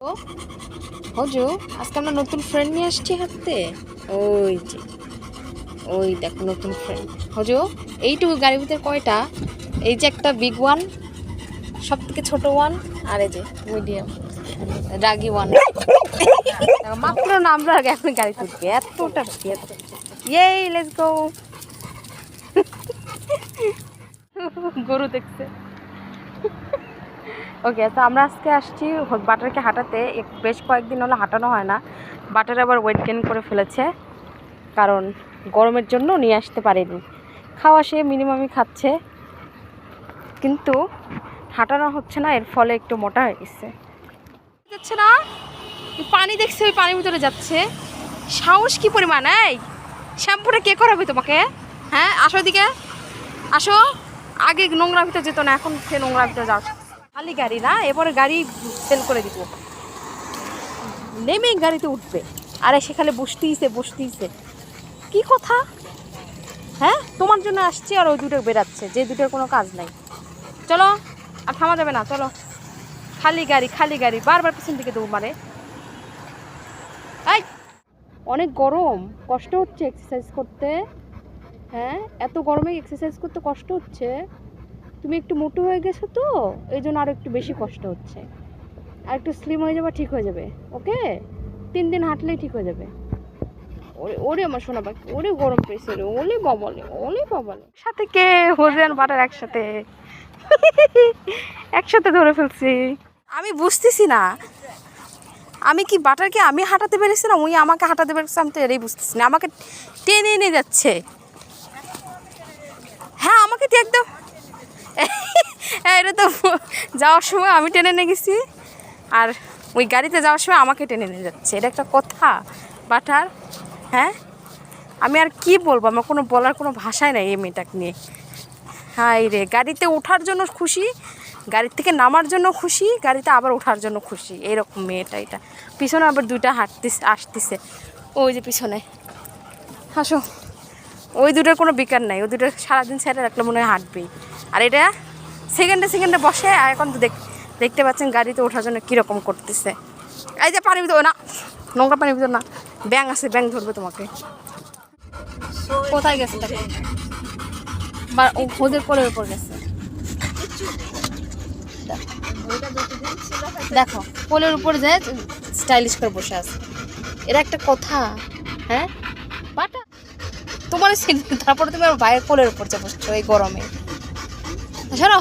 ও হজু, আজকে আমরা নতুন ফ্রেন্ড নিয়ে আসছি হাতে। ওই যে ওই দেখো নতুন ফ্রেন্ড। হজু, এইটুকু গাড়ির ভিতরে কয়টা? এই যে একটা বিগ ওয়ান, সব থেকে ছোট ওয়ান, আর এই যে মিডিয়াম রাগি ওয়ান। মাত্র নামলো আগে এখন গাড়ি তুলবে, এতটা এই লেটস গো। গরু দেখছে। ওকে, তো আমরা আজকে আসছি বাটারকে হাঁটাতে। বেশ কয়েকদিন হলো হাঁটানো হয় না। বাটার আবার ওয়েট গেইন করে ফেলেছে, কারণ গরমের জন্য নিয়ে আসতে পারেনি। খাওয়া সে মিনিমামই খাচ্ছে, কিন্তু হাঁটানো হচ্ছে না, এর ফলে একটু মোটা হয়ে গেছে। যাচ্ছে না, পানি দেখছে, ওই পানির ভিতরে যাচ্ছে। সাহস কি পরিমাণ! এই শ্যাম্পুটা কে করাবে তোমাকে? হ্যাঁ, আসো দিকে আসো। আগে নোংরা ভিতরে যেত না, এখন সে নোংরা ভিতরে যাও। খালি গাড়ি না, এবারে গাড়ি সেল করে দিব। নেমেই গাড়িতে উঠবে, আরে সেখানে বসতেইছে। কি কথা? হ্যাঁ, তোমার জন্য আসছি, আর ওই দুটো বেরাচ্ছে, যে দুটোর কোনো কাজ নাই। চলো, আর থামা যাবে না, চলো। খালি গাড়ি, বারবার পিছন দিকে দৌড় মারে। এই অনেক গরম, কষ্ট হচ্ছে এক্সারসাইজ করতে। হ্যাঁ, এত গরমে এক্সারসাইজ করতে কষ্ট হচ্ছে। তুমি একটু মোটু হয়ে গেছো তো, এই জন্য আরও একটু বেশি কষ্ট হচ্ছে। আর একটু স্লিম হয়ে যাবে, ঠিক হয়ে যাবে। ওকে, 3 দিন হাঁটলেই ঠিক হয়ে যাবে। ওরে আমার সোনা পাখি, ওরে গরম পেয়েছে রে, ওলে বাবালে সাথে কে হোজেন বাটার একসাথে একসাথে ধরে ফেলছি। আমি বুঝতেছি না, আমি কি বাটারকে আমি হাঁটাতে পেরেছি না, ওই আমাকে হাঁটাতে পেরেছি, আমি তো এটাই বুঝতেছি না। আমাকে টেনে নিয়ে যাচ্ছে। হ্যাঁ, আমাকে তো একদম এটা তো যাওয়ার সময় আমি টেনে নিয়ে গেছি, আর ওই গাড়িতে যাওয়ার সময় আমাকে টেনে নিয়ে যাচ্ছে। এটা একটা কথা বাটার? হ্যাঁ, আমি আর কি বলবো, আমার কোনো বলার কোনো ভাষাই নাই এই মেয়েটাকে নিয়ে। হাই রে, গাড়িতে ওঠার জন্য খুশি, গাড়ির থেকে নামার জন্য খুশি, গাড়িতে আবার ওঠার জন্য খুশি, এইরকম মেয়েটা। এটা পিছনে আবার দুইটা আসতেছে, ওই যে পিছনে। হাসো, ওই দুটোর কোনো বিকার নাই, ওই দুটো সারাদিন ছেড়ে রাখলে মনে হয় হাঁটবেই। আর এটা সেকেন্ডে বসে। আর এখন তো দেখতে পাচ্ছেন গাড়িতে ওঠার জন্য কীরকম করতেছে। এই যে পানির ভিতরে না, নোংরা পানির ভিতর না, ব্যাঙ আছে, ব্যাঙ ধরবে তোমাকে। কোথায় গেছে দেখো, বা ওদের কোলের উপর গেছে। দেখো, কোলের উপর যায় স্টাইলিশ করে বসে আছে। এরা একটা কথা? হ্যাঁ বাটা, তোমার তারপরে তুমি আমার ভাইয়ের কোলের উপর যে বসছো এই গরমে। শোনো,